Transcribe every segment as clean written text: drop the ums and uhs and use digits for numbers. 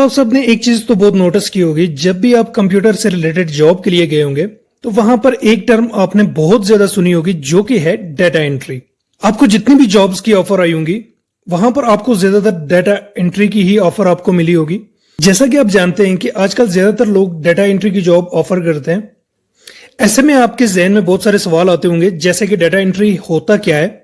आप सबने एक चीज तो बहुत नोटिस की होगी, जब भी आप कंप्यूटर से रिलेटेड जॉब के लिए गए होंगे तो वहां पर एक टर्म आपने बहुत ज्यादा सुनी होगी जो कि है डेटा एंट्री। आपको जितनी भी जॉब्स की ऑफर आई होंगी वहां पर आपको ज्यादातर डेटा एंट्री की ही ऑफर आपको मिली होगी। जैसा कि आप जानते हैं कि आजकल ज्यादातर लोग डेटा एंट्री की जॉब ऑफर करते हैं। ऐसे में आपके जहन में बहुत सारे सवाल आते होंगे, जैसे कि डेटा एंट्री होता क्या है,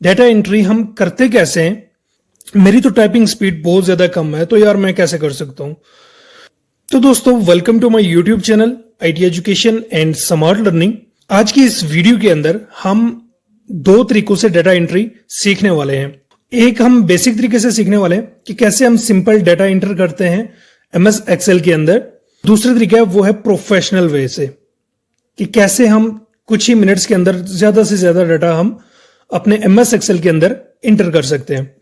डेटा एंट्री हम करते कैसे हैं, मेरी तो टाइपिंग स्पीड बहुत ज्यादा कम है तो यार मैं कैसे कर सकता हूं। तो दोस्तों, welcome to my YouTube channel IT education and smart learning. आज की इस वीडियो के अंदर हम दो तरीकों से डेटा एंट्री सीखने वाले हैं। एक हम बेसिक तरीके से सीखने वाले हैं कि कैसे हम सिंपल डेटा एंटर करते हैं एमएस एक्सेल के अंदर। दूसरा तरीका है वो है प्रोफेशनल वे से, कि कैसे हम कुछ ही मिनट्स के अंदर ज्यादा से ज्यादा डाटा हम अपने एमएस एक्सेल के अंदर इंटर कर सकते हैं।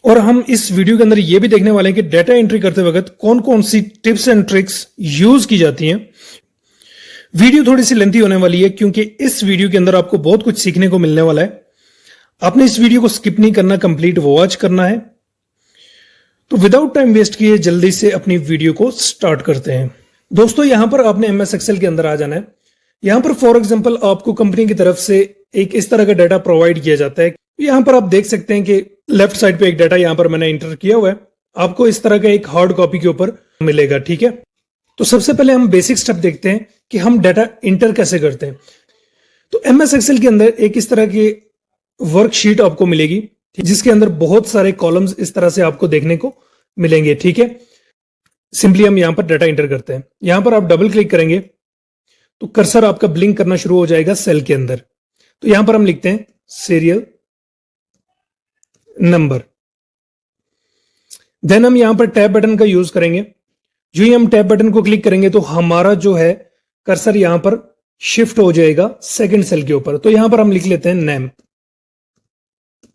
और हम इस वीडियो के अंदर यह भी देखने वाले हैं कि डेटा एंट्री करते वक्त कौन कौन सी टिप्स एंड ट्रिक्स यूज की जाती हैं। वीडियो थोड़ी सी लेंथी होने वाली है क्योंकि इस वीडियो के अंदर आपको बहुत कुछ सीखने को मिलने वाला है। आपने इस वीडियो को स्किप नहीं करना, कंप्लीट वॉच करना है। तो विदाउट टाइम वेस्ट किए जल्दी से अपनी वीडियो को स्टार्ट करते हैं। दोस्तों, यहां पर आपने एमएस एक्सेल के अंदर आ जाना है। यहां पर फॉर एग्जांपल आपको कंपनी की तरफ से एक इस तरह का डाटा प्रोवाइड किया जाता है। यहां पर आप देख सकते हैं कि लेफ्ट साइड पे एक डाटा यहां पर मैंने इंटर किया हुआ है। आपको इस तरह का एक हार्ड कॉपी के ऊपर मिलेगा, ठीक है। तो सबसे पहले हम बेसिक स्टेप देखते हैं कि हम डाटा इंटर कैसे करते हैं। तो एमएस एक्सेल के अंदर एक इस तरह की वर्कशीट आपको मिलेगी जिसके अंदर बहुत सारे कॉलम्स इस तरह से आपको देखने को मिलेंगे, ठीक है। सिंपली हम यहां पर डाटा इंटर करते हैं। यहां पर आप डबल क्लिक करेंगे तो कर्सर आपका ब्लिंक करना शुरू हो जाएगा सेल के अंदर। तो यहां पर हम लिखते हैं सीरियल नंबर। देन हम यहां पर टैब बटन का यूज करेंगे। जो ही हम टैब बटन को क्लिक करेंगे तो हमारा जो है कर्सर यहां पर शिफ्ट हो जाएगा सेकंड सेल के ऊपर। तो यहां पर हम लिख लेते हैं नेम।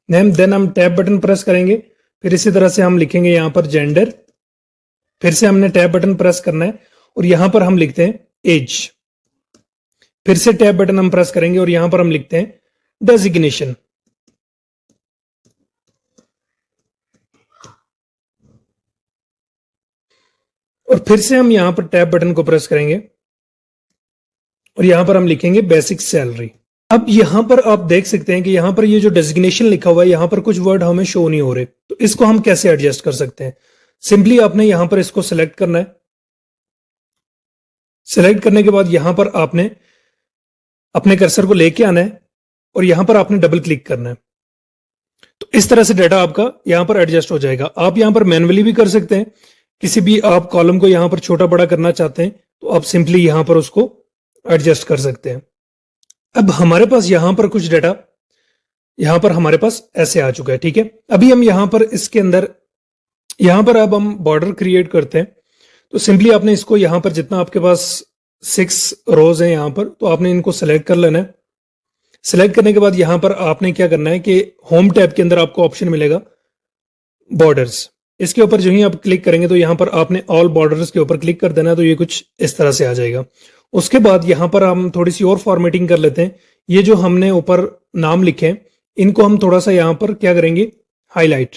देन हम टैब बटन प्रेस करेंगे। फिर इसी तरह से हम लिखेंगे यहां पर जेंडर। फिर से हमने टैब बटन प्रेस करना है और यहां पर हम लिखते हैं एज। फिर से टैब बटन हम प्रेस करेंगे और यहां पर हम लिखते हैं डेजिग्नेशन। और फिर से हम यहां पर टैब बटन को प्रेस करेंगे और यहां पर हम लिखेंगे बेसिक सैलरी। अब यहां पर आप देख सकते हैं कि यहां पर ये जो डेजिग्नेशन लिखा हुआ है यहां पर कुछ वर्ड हमें शो नहीं हो रहे। तो इसको हम कैसे एडजस्ट कर सकते हैं। सिंपली आपने यहां पर इसको सिलेक्ट करना है। सिलेक्ट करने के बाद यहां पर आपने अपने कर्सर को लेके आना है और यहां पर आपने डबल क्लिक करना है। तो इस तरह से डाटा आपका यहां पर एडजस्ट हो जाएगा। आप यहां पर मैन्युअली भी कर सकते हैं। किसी भी आप कॉलम को यहां पर छोटा बड़ा करना चाहते हैं तो आप सिंपली यहां पर उसको एडजस्ट कर सकते हैं। अब हमारे पास यहां पर कुछ डाटा यहां पर हमारे पास ऐसे आ चुका है, ठीक है। अभी हम यहां पर इसके अंदर यहां पर अब हम बॉर्डर क्रिएट करते हैं। तो सिंपली आपने इसको यहां पर जितना आपके पास 6 रोज है यहां पर, तो आपने इनको सेलेक्ट कर लेना है। सेलेक्ट करने के बाद यहां पर आपने क्या करना है कि होम टैब के अंदर आपको ऑप्शन मिलेगा बॉर्डर्स। इसके ऊपर जो ही आप क्लिक करेंगे तो यहां पर आपने ऑल बॉर्डर्स के ऊपर क्लिक कर देना है। तो ये कुछ इस तरह से आ जाएगा। उसके बाद यहां पर हम थोड़ी सी और फॉर्मेटिंग कर लेते हैं। ये जो हमने ऊपर नाम लिखे हैं इनको हम थोड़ा सा यहां पर क्या करेंगे, हाईलाइट,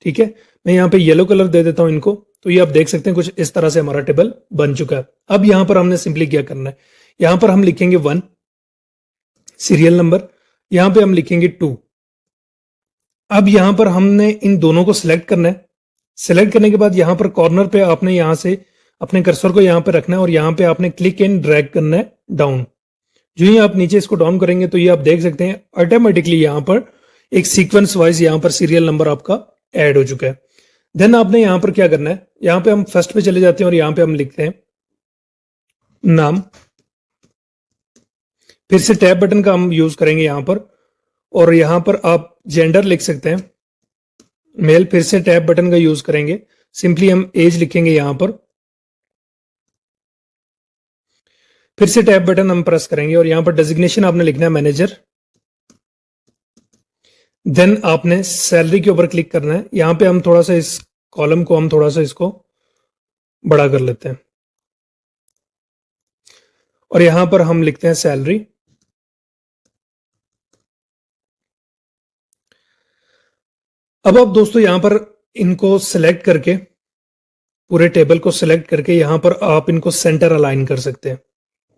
ठीक है। मैं यहां पे येलो कलर दे देता हूं इनको। तो ये आप देख सकते हैं कुछ इस तरह से हमारा टेबल बन चुका है। अब यहां पर हमने सिंपली क्या करना है, यहां पर हम लिखेंगे 1 सीरियल नंबर। यहां पे हम लिखेंगे 2। अब यहां पर हमने इन दोनों को सिलेक्ट करना है। सिलेक्ट करने के बाद यहां पर कॉर्नर पे आपने यहां से अपने कर्सर को यहां पे रखना है और यहां पे आपने क्लिक एंड ड्रैग करना है डाउन। जो ही आप नीचे इसको डाउन करेंगे तो ये आप देख सकते हैं ऑटोमेटिकली यहां पर एक सीक्वेंस वाइज यहां पर सीरियल नंबर आपका ऐड हो चुका है। देन आपने यहां पर क्या करना है, यहां पे हम फर्स्ट पे चले जाते हैं और यहां पे हम लिखते हैं नाम। फिर से टैब बटन का हम यूज करेंगे यहां पर और यहां पर आप जेंडर लिख सकते हैं मेल। फिर से टैब बटन का यूज करेंगे। सिंपली हम एज लिखेंगे यहां पर। फिर से टैब बटन हम प्रेस करेंगे और यहां पर डेजिग्नेशन आपने लिखना है मैनेजर। देन आपने सैलरी के ऊपर क्लिक करना है। यहां पे हम थोड़ा सा इस कॉलम को हम थोड़ा सा इसको बड़ा कर लेते हैं और यहां पर हम लिखते हैं सैलरी। अब आप दोस्तों यहां पर इनको सिलेक्ट करके पूरे टेबल को सिलेक्ट करके यहां पर आप इनको सेंटर अलाइन कर सकते हैं।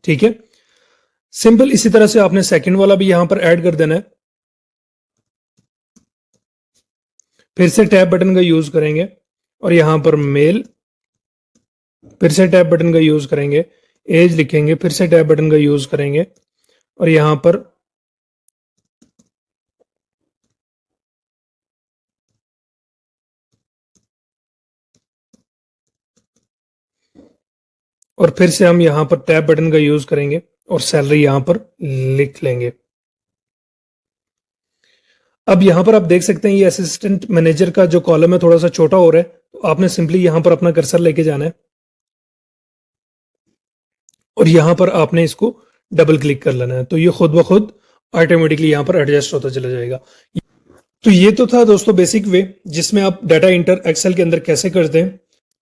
ठीक है, सिंपल। इसी तरह से आपने सेकंड वाला भी यहां पर ऐड कर देना है। फिर से टैब बटन का यूज करेंगे और यहां पर मेल, फिर से टैब बटन का यूज करेंगे, एज लिखेंगे, फिर से टैब बटन का यूज करेंगे और यहां पर और फिर से हम यहां पर टैब बटन का यूज करेंगे और सैलरी यहां पर लिख लेंगे। अब यहां पर आप देख सकते हैं ये असिस्टेंट मैनेजर का जो कॉलम है थोड़ा सा छोटा हो रहा है, तो आपने सिंपली यहां पर अपना कर्सर लेके जाना है और यहां पर आपने इसको डबल क्लिक कर लेना है, तो ये खुद ब खुद ऑटोमेटिकली यहां पर एडजस्ट होता चला जाएगा। तो ये तो था दोस्तों बेसिक वे जिसमें आप डाटा इंटर एक्सेल के अंदर कैसे करते हैं।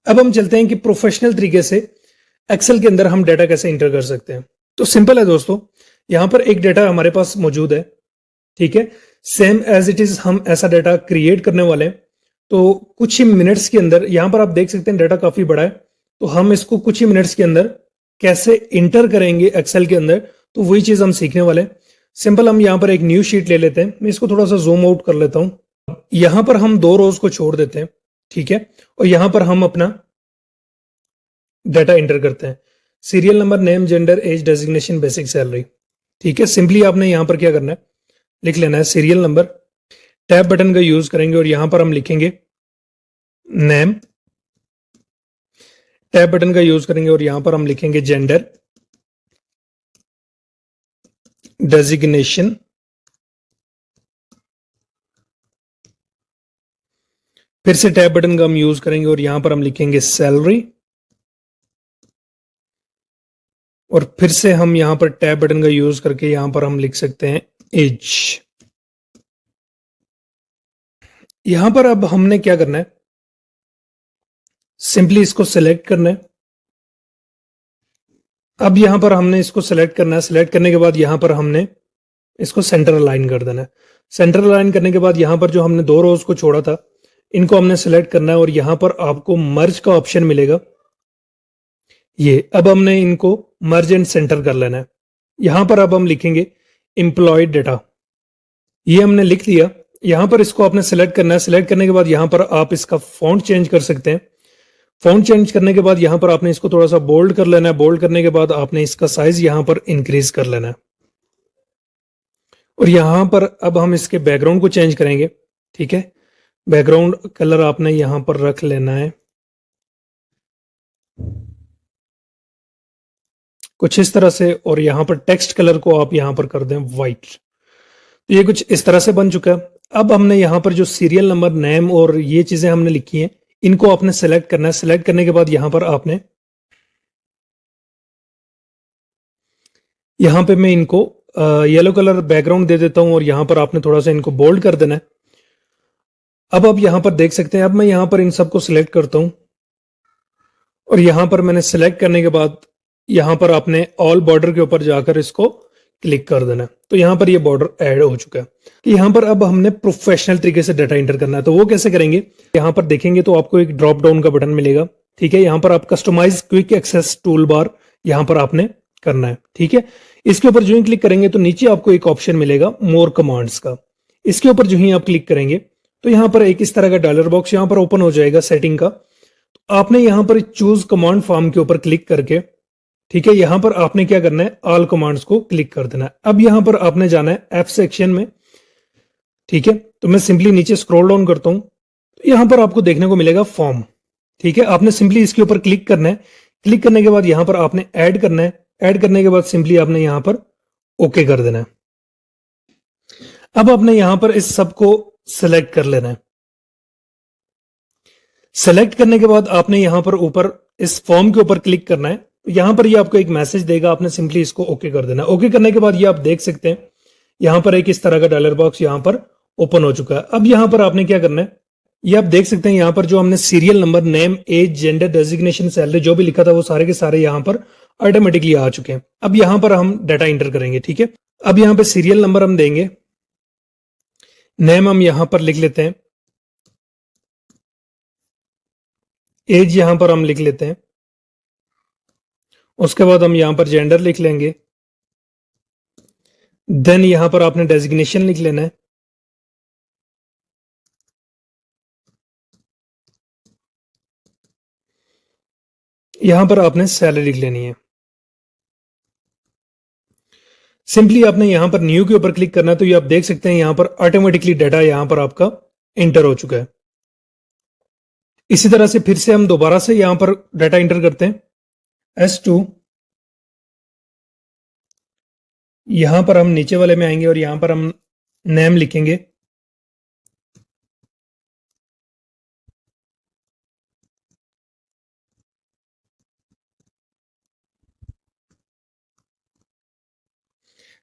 अब हम चलते हैं कि प्रोफेशनल तरीके से एक्सेल के अंदर हम डाटा कैसे इंटर कर सकते हैं। तो सिंपल है दोस्तों, यहां पर एक डाटा हमारे पास मौजूद है। ठीक है, सेम एज इट इज हम ऐसा डाटा क्रिएट करने वाले हैं। तो कुछ ही मिनट्स के अंदर यहां पर आप देख सकते हैं डाटा काफी बड़ा है, तो हम इसको कुछ ही मिनट्स के अंदर कैसे इंटर करेंगे एक्सेल के अंदर, तो वही चीज हम सीखने वाले हैं। सिंपल, हम यहां पर एक न्यू शीट ले लेते हैं। मैं इसको थोड़ा सा जूम आउट कर लेता हूं। यहां पर हम 2 रोज को छोड़ देते हैं। ठीक है, और यहां पर हम अपना डाटा इंटर करते हैं। Serial number, name, gender, age, designation, basic salary. ठीक है, सिंपली आपने यहां पर क्या करना है, लिख लेना है सीरियल नंबर। टैब बटन का यूज करेंगे और यहां पर हम लिखेंगे नेम। टैब बटन का यूज करेंगे और यहां पर हम लिखेंगे जेंडर, डेजिग्नेशन, फिर से टैब बटन का हम यूज करेंगे और यहां पर हम लिखेंगे सैलरी और फिर से हम यहां पर टैब बटन का यूज करके यहां पर हम लिख सकते हैं एज। यहां पर अब हमने क्या करना है, सिंपली इसको सिलेक्ट करना है। अब यहां पर हमने इसको सिलेक्ट करना है। सिलेक्ट करने के बाद यहां पर हमने इसको सेंटर अलाइन कर देना है। सेंटर अलाइन करने के बाद यहां पर जो हमने 2 रोज को छोड़ा था इनको हमने सिलेक्ट करना है और यहां पर आपको मर्ज का ऑप्शन मिलेगा। ये अब हमने इनको मर्ज एंड सेंटर कर लेना है। यहां पर अब हम लिखेंगे एम्प्लॉयड डेटा, ये हमने लिख लिया। यहां पर इसको आपने सेलेक्ट करना है। सिलेक्ट करने के बाद यहां पर आप इसका फॉन्ट चेंज कर सकते हैं। फॉन्ट चेंज करने के बाद यहां पर आपने इसको थोड़ा सा बोल्ड कर लेना है। बोल्ड करने के बाद आपने इसका साइज यहां पर इंक्रीज कर लेना है और यहां पर अब हम इसके बैकग्राउंड को चेंज करेंगे। ठीक है, बैकग्राउंड कलर आपने यहां पर रख लेना है कुछ इस तरह से और यहां पर टेक्स्ट कलर को आप यहां पर कर दें व्हाइट। तो ये कुछ इस तरह से बन चुका है। अब हमने यहां पर जो सीरियल नंबर, नेम और ये चीजें हमने लिखी हैं इनको आपने सेलेक्ट करना है। सेलेक्ट करने के बाद यहां पर आपने यहां पे मैं इनको येलो कलर बैकग्राउंड दे देता हूं और यहां पर आपने थोड़ा सा इनको बोल्ड कर देना है। अब आप यहां पर देख सकते हैं, अब मैं यहां पर इन सबको सिलेक्ट करता हूं और यहां पर मैंने सिलेक्ट करने के बाद यहां पर आपने ऑल बॉर्डर के ऊपर जाकर इसको क्लिक कर देना। तो यहां पर ये बॉर्डर ऐड हो चुका है। कि यहां पर अब हमने प्रोफेशनल तरीके से डाटा एंटर करना है, तो वो कैसे करेंगे, यहां पर देखेंगे तो आपको एक ड्रॉप डाउन का बटन मिलेगा। ठीक है, यहां पर आप customise quick access toolbar यहां पर आपने करना है। ठीक है, इसके ऊपर जो ही क्लिक करेंगे तो नीचे आपको एक ऑप्शन मिलेगा मोर कमांड्स का। इसके ऊपर जो ही आप क्लिक करेंगे तो यहां पर एक इस तरह का डायलॉग बॉक्स यहां पर ओपन हो जाएगा सेटिंग का। तो आपने यहां पर चूज कमांड फॉर्म के ऊपर क्लिक करके, ठीक है, यहां पर आपने क्या करना है, ऑल कमांड्स को क्लिक कर देना है। अब यहां पर आपने जाना है एफ सेक्शन में। ठीक है, तो मैं सिंपली नीचे स्क्रॉल डाउन करता हूं तो यहां पर आपको देखने को मिलेगा फॉर्म। ठीक है, आपने सिंपली इसके ऊपर क्लिक करना है। क्लिक करने के बाद यहां पर आपने ऐड करना है। ऐड करने के बाद सिंपली आपने यहां पर ओके कर देना है। अब आपने यहां पर इस सब को सिलेक्ट कर लेना है। सेलेक्ट करने के बाद आपने यहां पर ऊपर इस फॉर्म के ऊपर क्लिक करना है। यहां पर ये आपको एक मैसेज देगा, आपने सिंपली इसको ओके कर देना है। ओके करने के बाद ये आप देख सकते हैं यहां पर एक इस तरह का डायलॉग बॉक्स यहां पर ओपन हो चुका है। अब यहां पर आपने क्या करना है, ये आप देख सकते हैं यहां पर जो हमने serial number, name, age, gender, designation, salary जो भी लिखा था वो सारे के सारे यहां पर ऑटोमेटिकली आ चुके हैं। अब यहां पर हम डाटा इंटर करेंगे। ठीक है, अब यहां पर सीरियल नंबर हम देंगे, नेम हम यहां पर लिख लेते हैं, एज यहां पर हम लिख लेते हैं। उसके बाद हम यहां पर जेंडर लिख लेंगे। देन यहां पर आपने डेजिग्नेशन लिख लेना है। यहां पर आपने सैलरी लिख लेनी है। सिंपली आपने यहां पर न्यू के ऊपर क्लिक करना है, तो ये आप देख सकते हैं यहां पर ऑटोमेटिकली डाटा यहां पर आपका एंटर हो चुका है। इसी तरह से फिर से हम दोबारा से यहां पर डाटा एंटर करते हैं। S2, यहां पर हम नीचे वाले में आएंगे और यहां पर हम नेम लिखेंगे।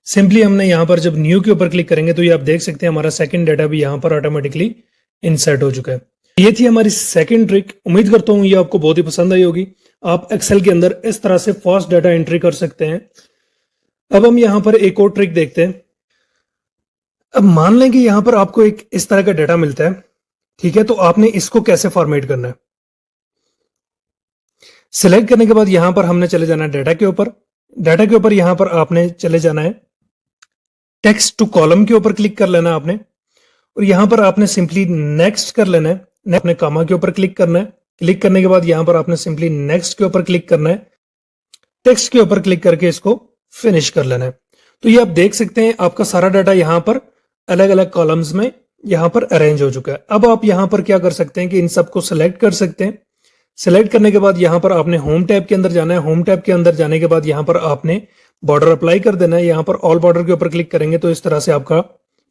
सिंपली हमने यहां पर जब न्यू के ऊपर क्लिक करेंगे तो ये आप देख सकते हैं हमारा सेकंड डाटा भी यहां पर ऑटोमेटिकली इंसर्ट हो चुका है। ये थी हमारी सेकंड ट्रिक। उम्मीद करता हूं ये आपको बहुत ही पसंद आई होगी। आप एक्सेल के अंदर इस तरह से फास्ट डाटा एंट्री कर सकते हैं। अब हम यहां पर एक और ट्रिक देखते हैं। अब मान लें कि यहां पर आपको एक इस तरह का डाटा मिलता है, ठीक है, तो आपने इसको कैसे फॉर्मेट करना है। सिलेक्ट करने के बाद यहां पर हमने चले जाना है डाटा के ऊपर। डाटा के ऊपर यहां पर आपने चले जाना है टेक्स्ट टू कॉलम के ऊपर क्लिक कर लेना आपने, और यहां पर आपने सिंपली नेक्स्ट कर लेना है। अपने कामा के ऊपर क्लिक करना है। क्लिक करने के बाद यहां पर आपने सिंपली नेक्स्ट के ऊपर क्लिक करना है। टेक्स्ट के ऊपर क्लिक करके इसको फिनिश कर लेना है। तो ये आप देख सकते हैं आपका सारा डाटा यहां पर अलग अलग कॉलम्स में यहां पर अरेंज हो चुका है। अब आप यहां पर क्या कर सकते हैं कि इन सबको सिलेक्ट कर सकते हैं। सिलेक्ट करने के बाद यहां पर आपने होम टैब के अंदर जाना है। होम टैब के अंदर जाने के बाद यहां पर आपने बॉर्डर अप्लाई कर देना है। यहां पर ऑल बॉर्डर के ऊपर क्लिक करेंगे तो इस तरह से आपका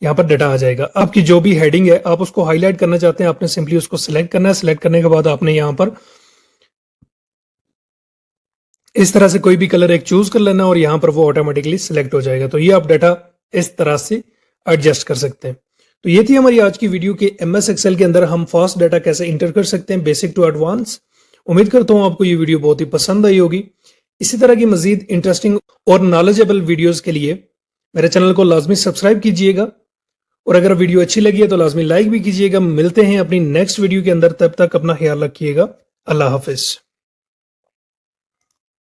यहां पर डाटा आ जाएगा। आपकी जो भी हेडिंग है आप उसको हाईलाइट करना चाहते हैं, आपने सिंपली उसको सिलेक्ट करना है। सिलेक्ट करने के बाद आपने यहां पर इस तरह से कोई भी कलर एक चूज कर लेना और यहां पर वो ऑटोमेटिकली सिलेक्ट हो जाएगा। तो ये आप डाटा इस तरह से एडजस्ट कर सकते हैं। तो ये थी हमारी आज की वीडियो के MS एक्सेल के अंदर हम फास्ट डाटा कैसे इंटर कर सकते हैं, बेसिक टू एडवांस। उम्मीद करता हूं आपको ये वीडियो बहुत ही पसंद आई होगी। इसी तरह की मजीद इंटरेस्टिंग और नॉलेजेबल वीडियोस के लिए मेरे चैनल को लाजमी सब्सक्राइब कीजिएगा, और अगर वीडियो अच्छी लगी है तो लाजमी लाइक भी कीजिएगा। मिलते हैं अपनी नेक्स्ट वीडियो के अंदर, तब तक अपना ख्याल रखिएगा। अल्लाह हाफिज।